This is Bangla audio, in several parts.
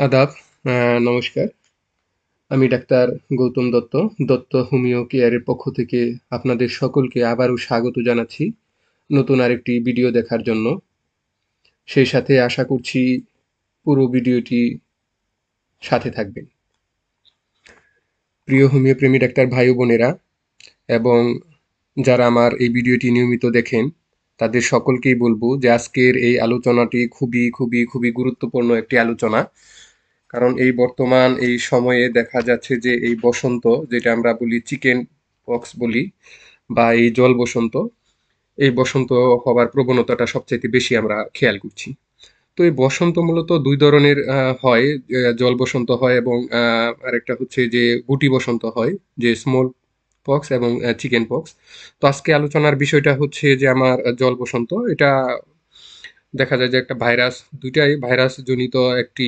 আদাব। নমস্কার। আমি ডাক্তার গৌতম দত্ত। দত্ত হোমিও কেয়ারের পক্ষ থেকে আপনাদের সকলকে আবারও স্বাগত জানাচ্ছি নতুন আরেকটি ভিডিও দেখার জন্য। সেই সাথে আশা করছি পুরো ভিডিওটি সাথে থাকবেন। প্রিয় হোমিও প্রেমী ডাক্তার ভাই ও বোনেরা এবং যারা আমার এই ভিডিওটি নিয়মিত দেখেন তাদের সকলকেই বলবো যে আজকের এই আলোচনাটি খুবই খুবই খুবই গুরুত্বপূর্ণ একটি আলোচনা। কারণ এই বর্তমান এই সময়ে দেখা যাচ্ছে যে এই বসন্ত, যেটা আমরা বলি চিকেন পক্স বলি, বা এই জল বসন্ত, এই বসন্ত হবার প্রবণতাটা সবচাইতে বেশি আমরা খেয়াল করছি। তো এই বসন্ত মূলত দুই ধরনের হয়। জল বসন্ত হয় এবং আরেকটা হচ্ছে যে গুটি বসন্ত হয়, যে স্মল পক্স এবং চিকেন পক্স। তো আজকে আলোচনার বিষয়টা হচ্ছে যে আমার জল বসন্ত। এটা দেখা যায় যে একটা ভাইরাস, দুইটাই ভাইরাস জনিত একটি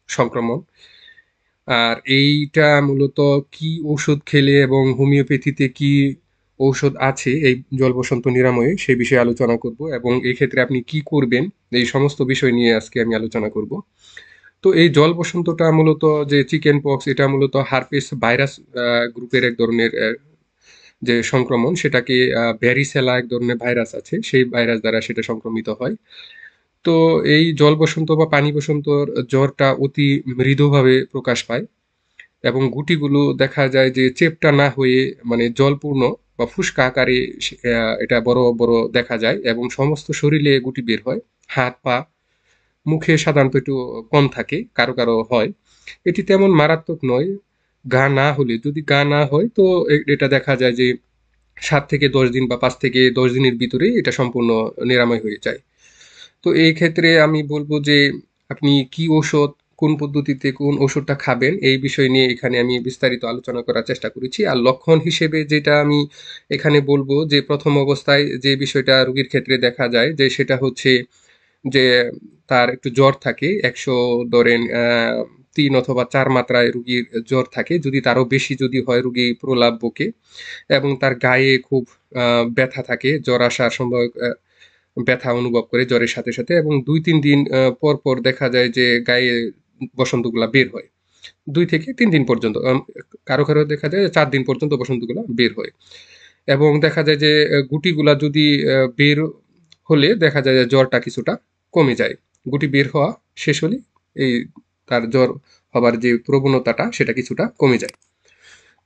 সংক্রমণ। আর এইটা মূলত কি ঔষধ খেলে এবং হোমিওপ্যাথিতে কি ঔষধ আছে এই জল বসন্ত নিরাময়ে, সেই বিষয়ে আলোচনা করব এবং এই ক্ষেত্রে আপনি কি করবেন, এই সমস্ত বিষয় নিয়ে আজকে আমি আলোচনা করব। তো এই জল বসন্তটা মূলত, যে চিকেন পক্স, এটা মূলত হারপিস ভাইরাস গ্রুপের এক ধরনের যে সংক্রমণ, সেটাকে ভ্যারিসেলা এক ধরনের ভাইরাস আছে, সেই ভাইরাস দ্বারা সেটা সংক্রমিত হয়। তো এই জল বসন্ত বা পানি বসন্তর জ্বরটা অতি মৃদুভাবে প্রকাশ পায় এবং গুটিগুলো দেখা যায় যে চেপটা না হয়ে, মানে জলপূর্ণ বা ফুসকা আকারে এটা বড় বড় দেখা যায় এবং সমস্ত শরীরে গুটি বের হয়। হাত পা মুখে সাধারণত একটু কম থাকে, কারো কারো হয়। এটি তেমন মারাত্মক নয়। গা না হলে, যদি গা না হয়, তো এটা দেখা যায় যে 7 থেকে 10 দিন বা 5 থেকে 10 দিনের ভিতরে এটা সম্পূর্ণ নিরাময় হয়ে যায়। তো এই ক্ষেত্রে আমি বলবো যে আপনি কি ঔষধ, কোন পদ্ধতিতে কোন ওষুধটা খাবেন, এই বিষয় নিয়ে এখানে আমি বিস্তারিত আলোচনা করার চেষ্টা করেছি। আর লক্ষণ হিসেবে যেটা আমি এখানে বলবো, যে প্রথম অবস্থায় যে বিষয়টা রোগীর ক্ষেত্রে দেখা যায়, যে সেটা হচ্ছে যে তার একটু জ্বর থাকে, 100 ধরেন 3 অথবা 4 মাত্রায় রুগীর জ্বর থাকে। যদি তারও বেশি যদি হয়, রুগী প্রলাপ বকে এবং তার গায়ে খুব ব্যথা থাকে, জ্বর আসার সম্ভব, ব্যথা অনুভব করে জ্বরের সাথে সাথে, এবং 2-3 দিন পর পর দেখা যায় যে গায়ে বসন্তগুলা বের হয়। 2 থেকে 3 দিন পর্যন্ত, কারো কারো দেখা যায় 4 দিন পর্যন্ত বসন্তগুলা বের হয়। এবং দেখা যায় যে গুটিগুলা যদি বের হলে দেখা যায় যে জ্বরটা কিছুটা কমে যায়। গুটি বের হওয়া শেষ হলে এই তার জ্বর হবার যে প্রবণতাটা, সেটা কিছুটা কমে যায়।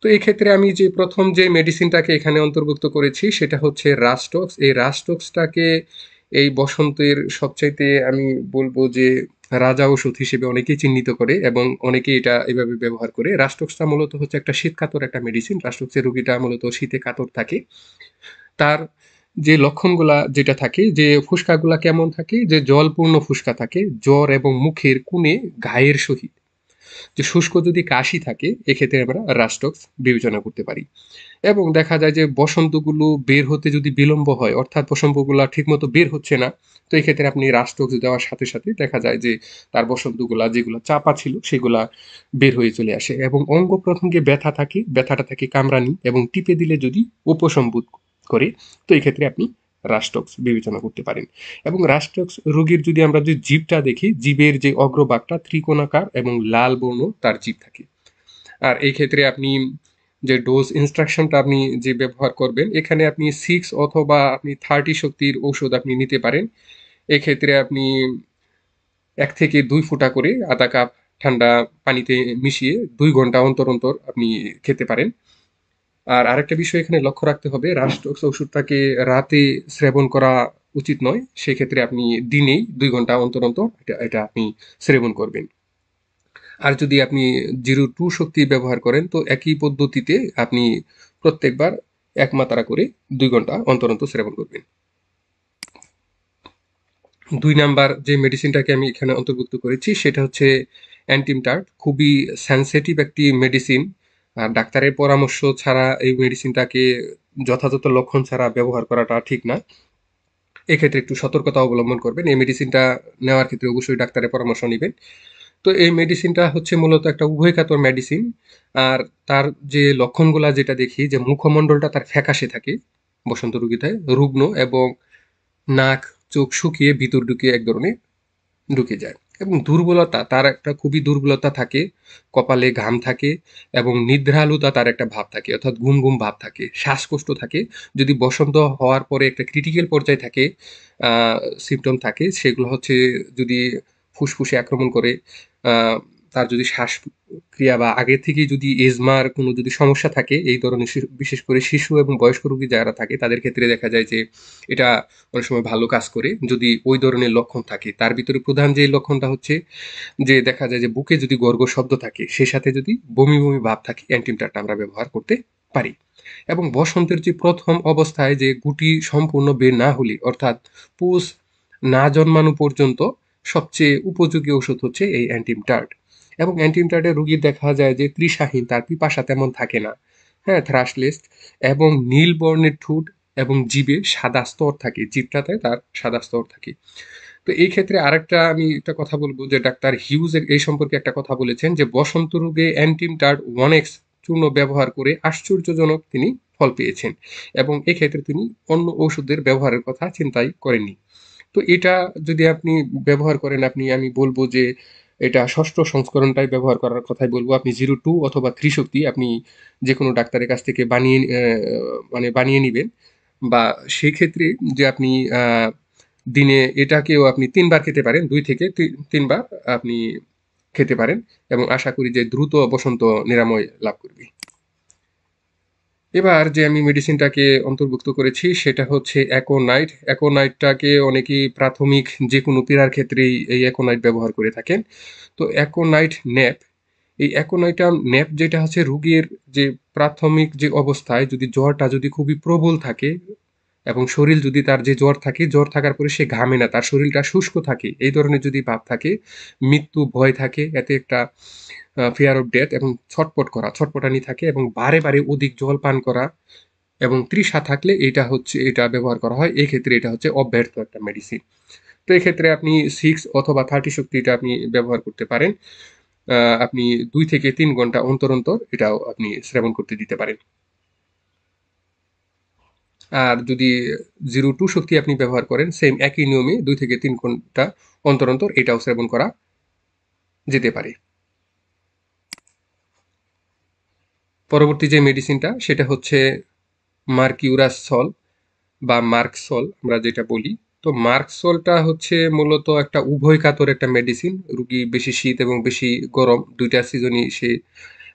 তো এই ক্ষেত্রে আমি যে প্রথম যে মেডিসিনটাকে এখানে অন্তর্ভুক্ত করেছি সেটা হচ্ছে রাস্টক্স। এই রাস্টক্সটাকে এই বসন্তের সবচাইতে আমি বলবো যে রাজা ওষুধ হিসেবে অনেকেই চিহ্নিত করে এবং অনেকেই এটা এভাবে ব্যবহার করে। রাস্টক্সটা মূলত হচ্ছে একটা শীত কাতর একটা মেডিসিন। রাস্টক্সের রোগীটা মূলত শীতে কাতর থাকে। তার যে লক্ষণগুলা যেটা থাকে, যে ফুসকাগুলা কেমন থাকে, যে জলপূর্ণ ফুসকা থাকে, জ্বর এবং মুখের কোণে ঘায়ের সহিত। যে শুষ্ক যদি কাশি থাকে, এক্ষেত্রে আমরা রাস্টক্স বিবেচনা করতে পারি। এবং দেখা যায় যে বসন্তগুলো বের হতে যদি বিলম্ব হয়, অর্থাৎ বসন্তগুলা ঠিকমতো বের হচ্ছে না, তো এই ক্ষেত্রে আপনি রাস্টক্স দেওয়ার সাথে সাথে দেখা যায় যে তার বসন্তগুলা যেগুলো চাপা ছিল সেগুলা বের হয়ে চলে আসে। এবং অঙ্গ প্রত্যঙ্গে ব্যথা থাকে, ব্যথাটা থাকে কামড়ানি, এবং টিপে দিলে যদি উপশম বোধ করে, তো এই ক্ষেত্রে আপনি রাস্টক্স বিবেচনা করতে পারেন। এবং রাস্টক্স রোগীর যদি আমরা যে জিভটা দেখি, জিভের যে অগ্রভাগটা ত্রিকোণাকার এবং লাল বর্ণ তার জিভ থাকে। আর এই ক্ষেত্রে আপনি যে ডোজ ইনস্ট্রাকশনটা আপনি যে ব্যবহার করবেন, এখানে আপনি 6 অথবা আপনি 30 শক্তির ঔষধ আপনি নিতে পারেন। এক্ষেত্রে আপনি 1 থেকে 2 ফোঁটা করে আধা কাপ ঠান্ডা পানিতে মিশিয়ে 2 ঘন্টা অন্তর অন্তর আপনি খেতে পারেন। আর আরেকটা বিষয় এখানে লক্ষ্য রাখতে হবে, রাস্টক্স ওষুধটাকে রাতে সেবন করা উচিত নয়। সেক্ষেত্রে আপনি দিনেই 2 ঘন্টা অন্তর অন্তর এটা এটা আপনি সেবন করবেন। আর যদি আপনি 0-2 শক্তি ব্যবহার করেন, তো একই পদ্ধতিতে আপনি প্রত্যেকবার 1 মাত্রা করে 2 ঘন্টা অন্তর অন্তর সেবন করবেন। 2 নাম্বার যে মেডিসিনটাকে আমি এখানে অন্তর্ভুক্ত করেছি সেটা হচ্ছে অ্যান্টিমটার্ট। খুবই সেন্সিটিভ একটি মেডিসিন। আর ডাক্তারের পরামর্শ ছাড়া এই মেডিসিনটাকে যথাযথ লক্ষণ ছাড়া ব্যবহার করাটা ঠিক না। এক্ষেত্রে একটু সতর্কতা অবলম্বন করবেন। এই মেডিসিনটা নেওয়ার ক্ষেত্রে অবশ্যই ডাক্তারের পরামর্শ নেবেন। তো এই মেডিসিনটা হচ্ছে মূলত একটা উভয়কাতর মেডিসিন। আর তার যে লক্ষণগুলা যেটা দেখি, যে মুখমণ্ডলটা তার ফ্যাকাশে থাকে বসন্ত রোগীটায়, রুগ্ন, এবং নাক চোখ শুকিয়ে ভিতর ঢুকে এক ধরনের ঢুকে যায়। এবং দুর্বলতা, তার একটা খুবই দুর্বলতা থাকে, কপালে ঘাম থাকে এবং নিদ্রালুতা তার একটা ভাব থাকে, অর্থাৎ ঘুম ঘুম ভাব থাকে, শ্বাসকষ্ট থাকে। যদি বসন্ত হওয়ার পরে একটা ক্রিটিক্যাল পর্যায়ে থাকে, সিমটম থাকে, সেগুলো হচ্ছে যদি ফুসফুসে আক্রমণ করে, আহ, তার যদি শ্বাসক্রিয়া বা আগে থেকেই যদি এজমার কোনো যদি সমস্যা থাকে, এই ধরনের বিশেষ করে শিশু এবং বয়স্ক রোগী যারা থাকে তাদের ক্ষেত্রে দেখা যায় যে এটা অনেক সময় ভালো কাজ করে যদি ওই ধরনের লক্ষণ থাকে। তার ভিতরে প্রধান যে লক্ষণটা হচ্ছে যে দেখা যায় যে বুকে যদি গর্গ শব্দ থাকে, সে সাথে যদি বমি বমি ভাব থাকে, অ্যান্টিমটারটা আমরা ব্যবহার করতে পারি। এবং বসন্তের যে প্রথম অবস্থায় যে গুটি সম্পূর্ণ বের না হলে, অর্থাৎ পুষ না জন্মানো পর্যন্ত সবচেয়ে উপযোগী ওষুধ হচ্ছে এই অ্যান্টিমটার্ড। এবং অ্যান্টিমটার্ডের রোগীর দেখা যায় যে তৃষাহীন, তার পিপাসা তেমন থাকে না, হ্যাঁ, থ্রাশলেস, এবং নীল বর্ণের ঠোঁট এবং জিভে সাদা স্তর থাকে, জিভটাতে তার সাদা স্তর থাকে। তো এই ক্ষেত্রে আরেকটা আমি একটা কথা বলবো যে ডাক্তার হিউজ এই সম্পর্কে একটা কথা বলেছেন যে বসন্ত রোগে অ্যান্টিমটার্ড 1X চূর্ণ ব্যবহার করে আশ্চর্যজনক তিনি ফল পেয়েছেন, এবং এক্ষেত্রে তিনি অন্য ওষুধের ব্যবহারের কথা চিন্তাই করেননি। তো এটা যদি আপনি ব্যবহার করেন, আমি বলবো যে এটা ষষ্ঠ সংস্করণটাই ব্যবহার করার কথাই বলবো। আপনি 02 অথবা 3 শক্তি আপনি যে কোনো ডাক্তারের কাছ থেকে মানে বানিয়ে নিবেন, বা সেই ক্ষেত্রে যে আপনি দিনে এটাকেও আপনি 3 বার খেতে পারেন, 2 থেকে 3 বার আপনি খেতে পারেন, এবং আশা করি যে দ্রুত বসন্ত নিরাময় লাভ করবে। এবার যে আমি মেডিসিনটাকে অন্তর্ভুক্ত করেছি সেটা হচ্ছে অ্যাকোনাইট। অ্যাকোনাইটটাকে অনেকেই প্রাথমিক যে কোনো পীড়ার ক্ষেত্রেই এই অ্যাকোনাইট ব্যবহার করে থাকেন। তো অ্যাকোনাইট ন্যাপ, এই অ্যাকোনাইটা ন্যাপ যেটা হচ্ছে রোগীর যে প্রাথমিক যে অবস্থায় যদি জ্বরটা যদি খুবই প্রবল থাকে, এবং শরীর যদি তার যে জ্বর থাকে, জ্বর থাকার পরে সে ঘামে না, তার শরীরটা শুষ্ক থাকে, এই ধরনের যদি ভাব থাকে, মৃত্যু ভয় থাকে, এতে একটা ফিয়ার অফ ডেথ এবং ছটপটানি থাকে, এবং বারে বারে অধিক জল পান করা এবং তৃষা থাকলে এটা ব্যবহার করা হয়। এই ক্ষেত্রে এটা হচ্ছে অব্যর্থ একটা মেডিসিন। তো এক্ষেত্রে আপনি 6 অথবা 30 শক্তি এটা আপনি ব্যবহার করতে পারেন। আপনি 2 থেকে 3 ঘন্টা অন্তর অন্তর এটাও আপনি সেবন করতে দিতে পারেন। আর যদি 02 শক্তি আপনি ব্যবহার করেন, সেম একই নিয়মে 2 থেকে 3 ঘন্টা অন্তর অন্তর এটাও সেবন করা যেতে পারে। পরবর্তী যে মেডিসিনটা সেটা হচ্ছে মার্কিউরাস সল বা মার্কসল আমরা যেটা বলি। তো মার্কসলটা হচ্ছে মূলত একটা উভয় কাতর একটা মেডিসিন। রুগী বেশি শীত এবং বেশি গরম দুইটা সিজনই সে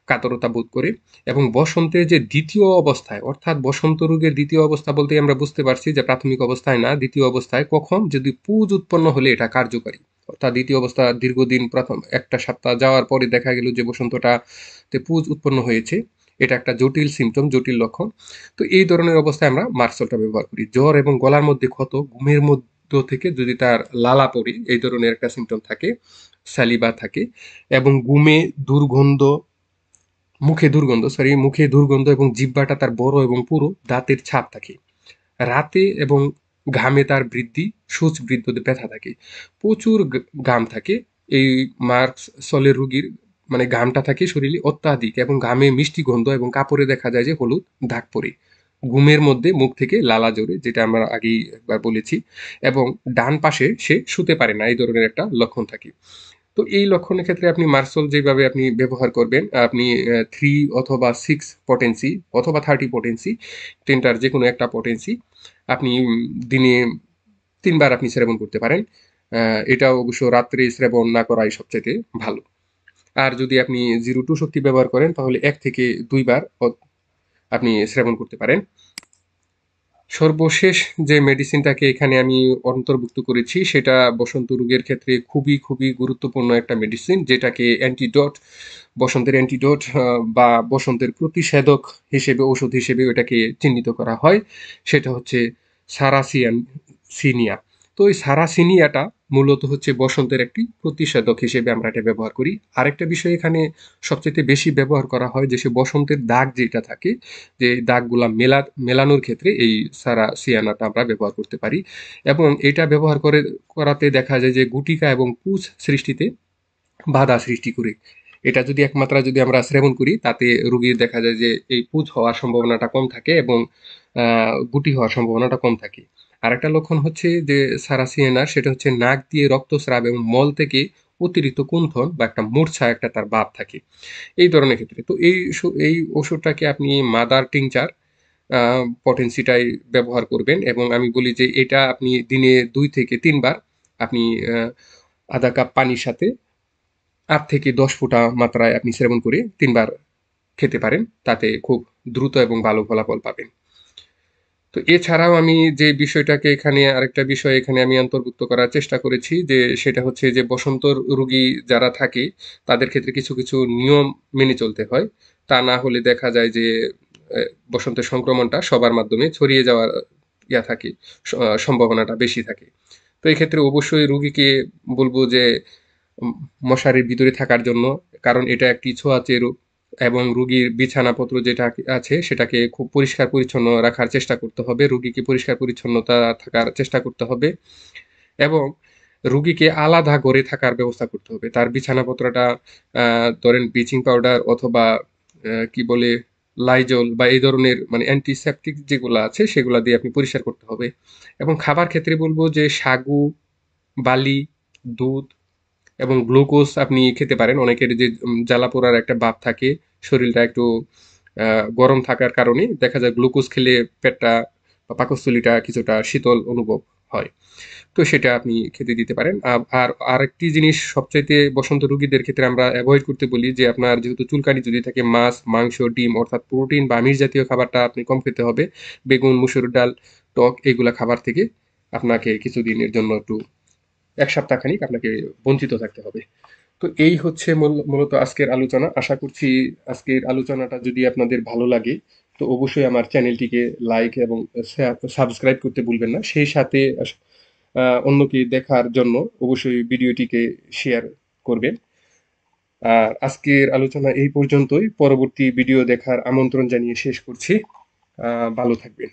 কাতরতা বোধ করে। এবং বসন্তের যে দ্বিতীয় অবস্থায়, অর্থাৎ বসন্ত রোগের দ্বিতীয় অবস্থা বলতে আমরা বুঝতে পারছি যে প্রাথমিক অবস্থায় না, দ্বিতীয় অবস্থায় কখন যদি পুজ উৎপন্ন হলে এটা কার্যকারী। অর্থাৎ দ্বিতীয় অবস্থা দীর্ঘদিন, প্রথম একটা সপ্তাহ যাওয়ার পরে দেখা গেল যে বসন্তটাতে পুজ উৎপন্ন হয়েছে, এটা একটা জটিল সিমটম, জটিল লক্ষণ। তো এই ধরনের অবস্থায় আমরা মার্কসলটা ব্যবহার করি। জ্বর এবং গলার মধ্যে ক্ষত, ঘুমের মধ্য থেকে যদি তার লালা পড়ে, এই ধরনের একটা সিমটম থাকে, সালিবা থাকে, এবং মুখে দুর্গন্ধ এবং জিহ্বাটা তার বড় এবং পুরো, দাঁতের ছাপ থাকে। রাতে এবং ঘামে তার বৃদ্ধি, সূচ বৃদ্ধতে ব্যথা থাকে, প্রচুর ঘাম থাকে। এই মার্কস সলের রুগীর মানে ঘামটা থাকে শরীরে অত্যাধিক, এবং ঘামে মিষ্টি গন্ধ, এবং কাপড়ে দেখা যায় যে হলুদ দাগ পড়ে। ঘুমের মধ্যে মুখ থেকে লালা জোরে, যেটা আমরা আগেই একবার বলেছি, এবং ডান পাশে সে শুতে পারে না, এই ধরনের একটা লক্ষণ থাকে। তো এই লক্ষণের ক্ষেত্রে আপনি মার্সল যেভাবে আপনি ব্যবহার করবেন, আপনি 3 অথবা 6 পটেন্সি অথবা 30 পটেন্সি, তিনটার যে কোনো একটা পটেন্সি আপনি দিনে 3 বার আপনি সেবন করতে পারেন। এটা অবশ্য রাত্রে সেবন না করাই সবচেয়ে ভালো। আর যদি আপনি 02 শক্তি ব্যবহার করেন তাহলে 1 থেকে 2 বার আপনি সেবন করতে পারেন। সর্বশেষ যে মেডিসিনটাকে এখানে আমি অন্তর্ভুক্ত করেছি সেটা বসন্ত রোগের ক্ষেত্রে খুবই খুবই গুরুত্বপূর্ণ একটা মেডিসিন, যেটাকে বসন্তের অ্যান্টিডোট বা বসন্তের প্রতিষেধক হিসেবে, ওষুধ হিসেবে এটাকে চিহ্নিত করা হয়। সেটা হচ্ছে সারাসিনিয়া। তো এই সারাসিনিয়াটা মূলত হচ্ছে বসন্তের একটি প্রতিষেধক হিসেবে আমরা এটা ব্যবহার করি। আরেকটা বিষয় এখানে সবচেয়ে বেশি ব্যবহার করা হয়, যে সে বসন্তের দাগ যেটা থাকে, যে দাগগুলা মেলানোর ক্ষেত্রে এই সারাসিয়ানাটা আমরা ব্যবহার করতে পারি। এবং এটা করাতে দেখা যায় যে গুটিকা এবং পুঁজ সৃষ্টিতে বাধা সৃষ্টি করে। এটা যদি একমাত্রা যদি আমরা সেবন করি, তাতে রোগীর দেখা যায় যে এই পুঁজ হওয়ার সম্ভাবনাটা কম থাকে, এবং গুটি হওয়ার সম্ভাবনাটা কম থাকে। আরেকটা লক্ষণ হচ্ছে যে সারাসিয়ানার, সেটা হচ্ছে নাক দিয়ে রক্তস্রাব এবং মল থেকে অতিরিক্ত কুণ্ঠন বা একটা মূর্ছা একটা তার ভাব থাকে এই ধরনের ক্ষেত্রে। তো এই ওষুধটাকে আপনি মাদার টিংচার পটেন্সিটাই ব্যবহার করবেন, এবং আমি বলি যে এটা আপনি দিনে 2 থেকে 3 বার আপনি আধা কাপ পানির সাথে 8 থেকে 10 ফোঁটা মাত্রায় আপনি সেবন করে 3 বার খেতে পারেন, তাতে খুব দ্রুত এবং ভালো ফলাফল পাবেন। তো এছাড়াও আমি যে বিষয়টাকে এখানে আরেকটা বিষয় এখানে আমি অন্তর্ভুক্ত করার চেষ্টা করেছি, যে সেটা হচ্ছে যে বসন্ত রোগী যারা থাকে তাদের ক্ষেত্রে কিছু কিছু নিয়ম মেনে চলতে হয়। তা না হলে দেখা যায় যে বসন্তের সংক্রমণটা সবার মাধ্যমে ছড়িয়ে যাওয়ার থাকে, সম্ভাবনাটা বেশি থাকে। তো এই ক্ষেত্রে অবশ্যই রোগীকে বলবো যে মশারির ভিতরে থাকার জন্য, কারণ এটা একটি ছোঁয়াচে রোগ, এবং রোগীর বিছানাপত্র যেটা আছে সেটাকে খুব পরিষ্কার পরিচ্ছন্ন রাখার চেষ্টা করতে হবে, রোগীকে পরিষ্কার পরিচ্ছন্নতা থাকার চেষ্টা করতে হবে, এবং রোগীকে আলাদা ঘরে থাকার ব্যবস্থা করতে হবে। তার বিছানাপত্রটা ধরেন ব্লিচিং পাউডার অথবা কি বলে লাইজল বা এই ধরনের মানে অ্যান্টিসেপটিক যেগুলো আছে সেগুলো দিয়ে আপনি পরিষ্কার করতে হবে। এবং খাবার ক্ষেত্রে বলবো যে সাগু, বালি, দুধ এবং গ্লুকোজ আপনি খেতে পারেন। অনেকের যে জ্বালা পোড়ার একটা ভাব থাকে, শরীরটা একটু গরম থাকার কারণে দেখা যায় গ্লুকোজ খেলে পেটটা বা পাকস্থলীটা কিছুটা শীতল অনুভব হয়। তো সেটা আপনি খেতে দিতে পারেন। আর আরেকটি জিনিস সবচাইতে বসন্ত রোগীদের ক্ষেত্রে আমরা অ্যাভয়েড করতে বলি, যে আপনার যেহেতু চুলকানি যদি থাকে, মাছ, মাংস, ডিম অর্থাৎ প্রোটিন বা আমিষ জাতীয় খাবারটা আপনি কম খেতে হবে। বেগুন, মুসুর ডাল, টক এগুলা খাবার থেকে আপনাকে কিছুদিনের জন্য একটু 1 সপ্তাহ খানিক আপনাকে বঞ্চিত থাকতে হবে। তো এই হচ্ছে মূলত আজকের আলোচনা। আশা করছি আজকের আলোচনাটা যদি আপনাদের ভালো লাগে, তো অবশ্যই আমার চ্যানেলটিকে লাইক এবং সাবস্ক্রাইব করতে ভুলবেন না। সেই সাথে অন্যকে দেখার জন্য অবশ্যই ভিডিওটিকে শেয়ার করবেন। আর আজকের আলোচনা এই পর্যন্তই। পরবর্তী ভিডিও দেখার আমন্ত্রণ জানিয়ে শেষ করছি। ভালো থাকবেন।